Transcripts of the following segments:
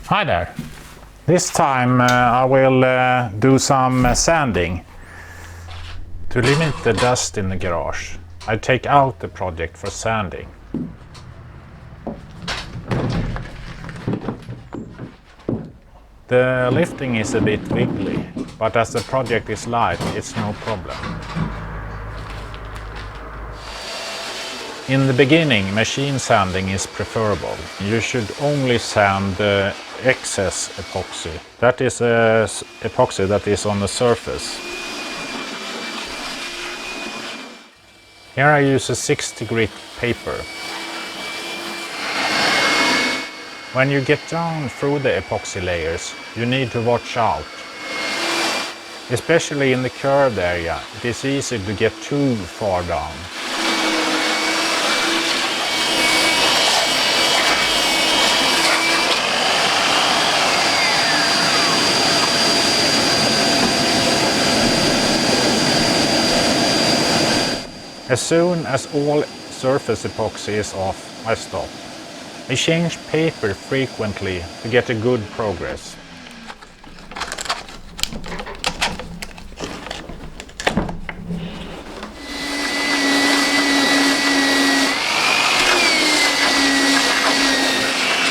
Hi there. This time I will do some sanding. To limit the dust in the garage, I take out the project for sanding. The lifting is a bit wiggly, but as the project is light, it's no problem. In the beginning, machine sanding is preferable. You should only sand the excess epoxy. That is epoxy that is on the surface. Here I use a 60 grit paper. When you get down through the epoxy layers, you need to watch out. Especially in the curved area, it is easy to get too far down. As soon as all surface epoxy is off, I stop. I change paper frequently to get a good progress.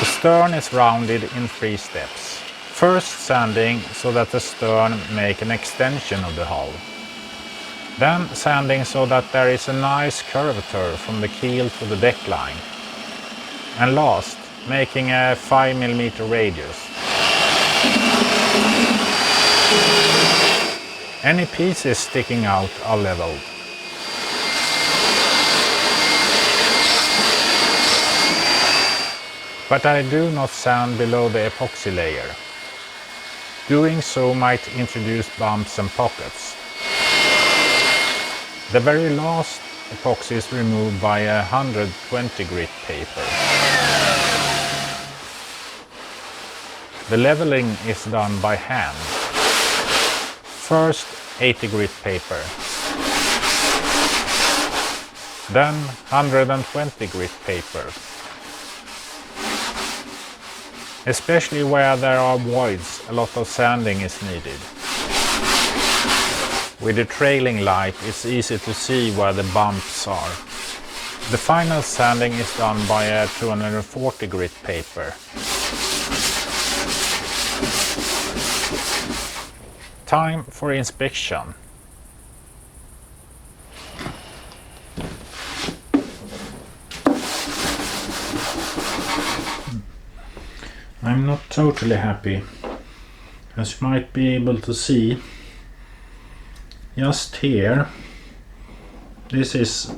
The stern is rounded in 3 steps. First sanding so that the stern make an extension of the hull. Then sanding so that there is a nice curvature from the keel to the deck line. And last, making a 5 mm radius. Any pieces sticking out are leveled. But I do not sand below the epoxy layer. Doing so might introduce bumps and pockets. The very last epoxy is removed by a 120 grit paper. The leveling is done by hand. First 80 grit paper, then 120 grit paper. Especially where there are voids, a lot of sanding is needed. With the trailing light, it's easy to see where the bumps are. The final sanding is done by a 240 grit paper. Time for inspection. I'm not totally happy, as you might be able to see. Just here, this is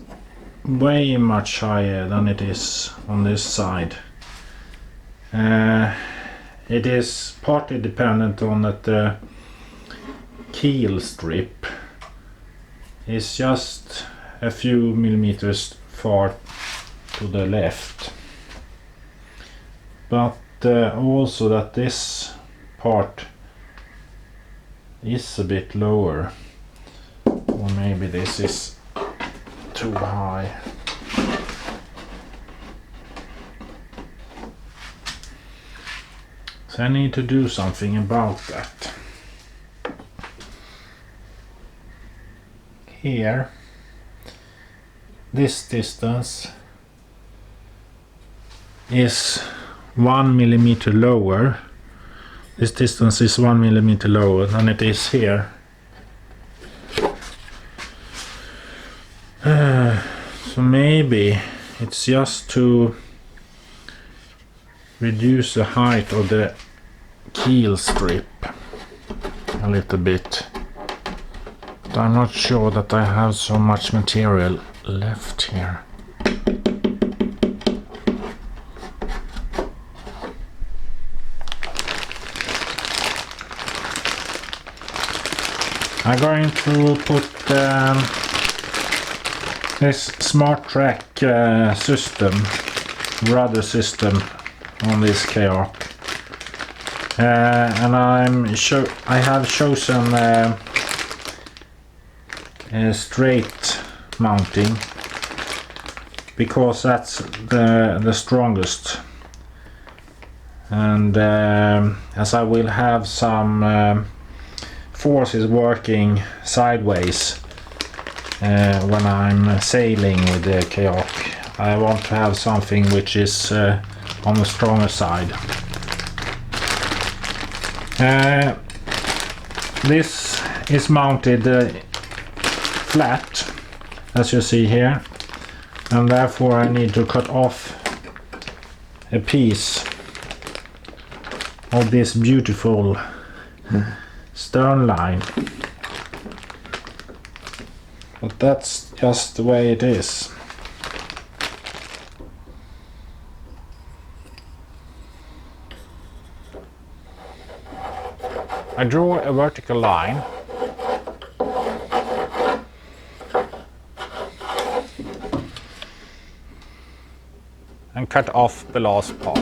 way much higher than it is on this side. It is partly dependent on that the keel strip is just a few millimeters far to the left. But also that this part is a bit lower. Or maybe this is too high. So I need to do something about that. Here, this distance is 1 millimeter lower. This distance is 1 millimeter lower than it is here. So maybe it's just to reduce the height of the keel strip a little bit. But I'm not sure that I have so much material left here. I'm going to put this smart track system, rudder system on this kayak, and I have chosen a straight mounting because that's the strongest. and as I will have some forces working sideways when I'm sailing with the kayak, I want to have something which is on the stronger side. This is mounted flat, as you see here, and therefore I need to cut off a piece of this beautiful stern line. But that's just the way it is. I draw a vertical line and cut off the last part.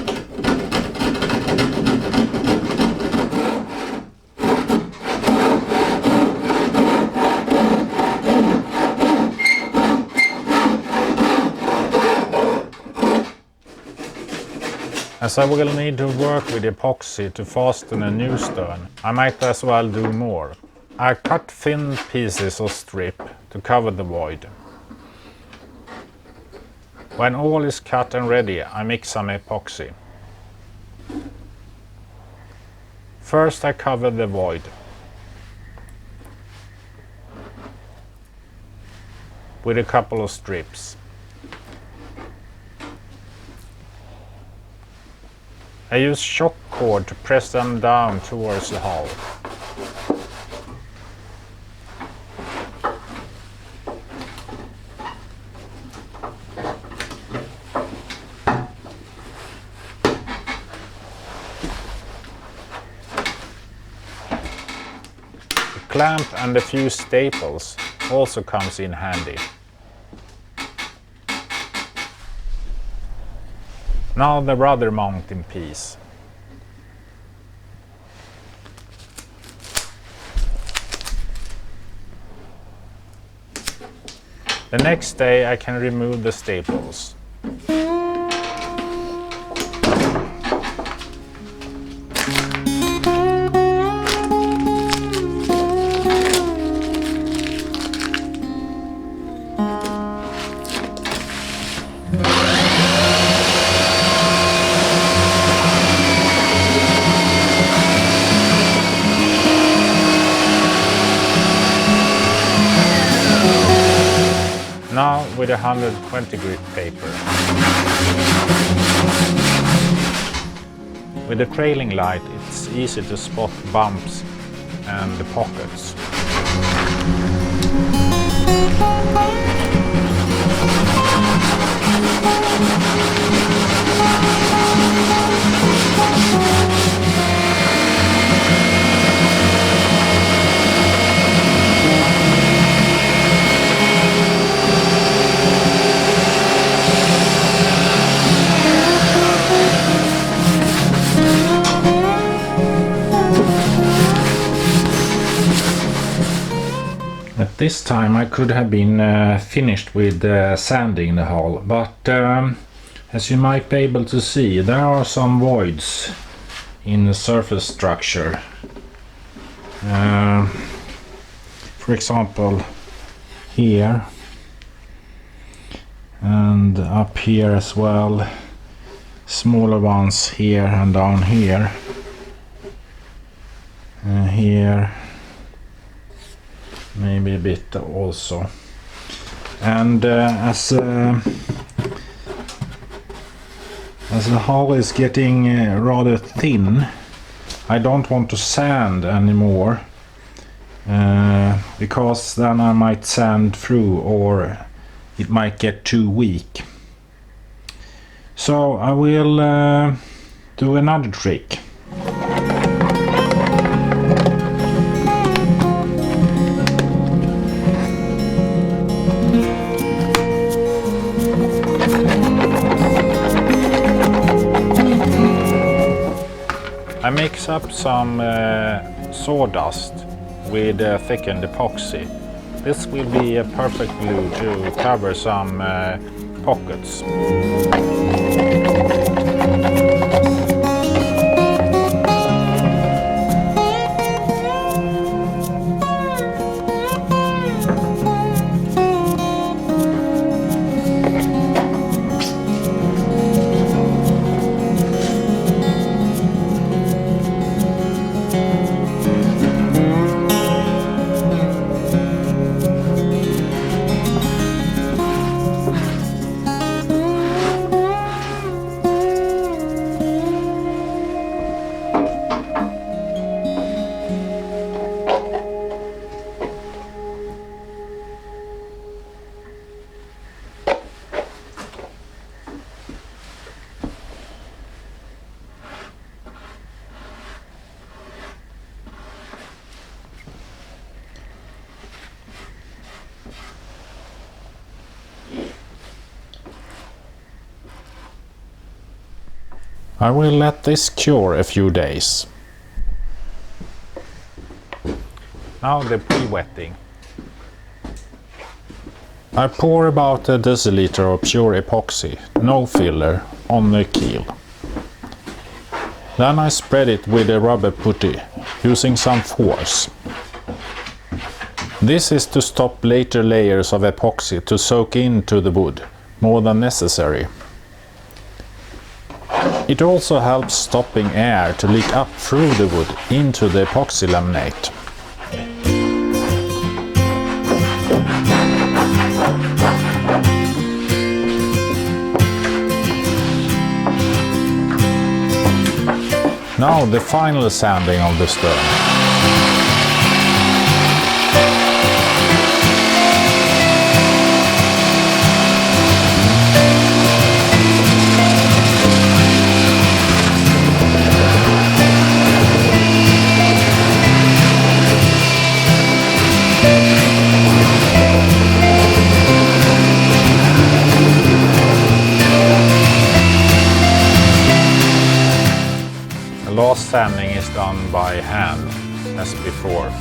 As I will need to work with epoxy to fasten a new stern, I might as well do more. I cut thin pieces of strip to cover the void. When all is cut and ready, I mix some epoxy. First I cover the void with a couple of strips. I use shock cord to press them down towards the hull. A clamp and a few staples also comes in handy. Now the rudder mounting piece. The next day I can remove the staples. Now with 120 grit paper. With the trailing light it's easy to spot bumps and the pockets. At this time I could have been finished with sanding the hull, but as you might be able to see, there are some voids in the surface structure. For example, here and up here as well, smaller ones here and down here, here maybe a bit also. And as the hull is getting rather thin, I don't want to sand anymore, because then I might sand through or it might get too weak. So I will do another trick. I mix up some sawdust with thickened epoxy. This will be a perfect glue to cover some pockets. I will let this cure a few days. Now the pre-wetting. I pour about a deciliter of pure epoxy, no filler, on the keel. Then I spread it with a rubber putty, using some force. This is to stop later layers of epoxy to soak into the wood, more than necessary. It also helps stopping air to leak up through the wood into the epoxy laminate. Now the final sanding of the stern. The last sanding is done by hand, as before.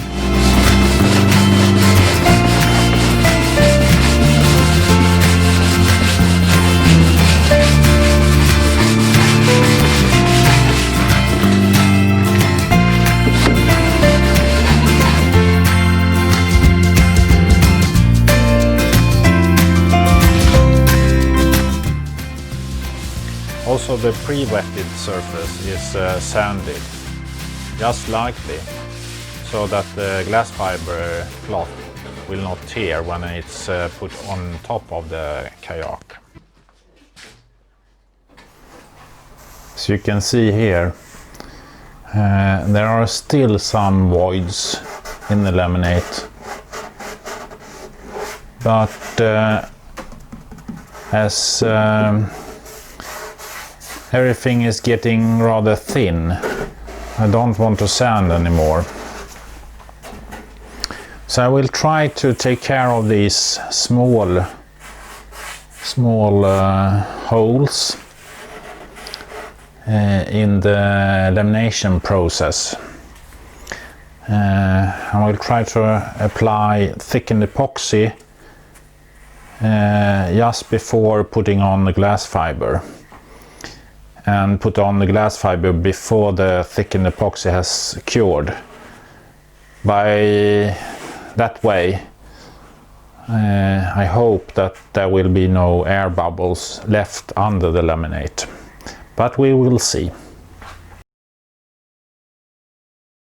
Also the pre-wetted surface is sanded, just lightly, so that the glass fiber cloth will not tear when it's put on top of the kayak. As you can see here, there are still some voids in the laminate, but as everything is getting rather thin, I don't want to sand anymore. So I will try to take care of these small holes in the lamination process. I will try to apply thickened epoxy just before putting on the glass fiber, and put on the glass fiber before the thickened epoxy has cured. By that way, I hope that there will be no air bubbles left under the laminate, but we will see.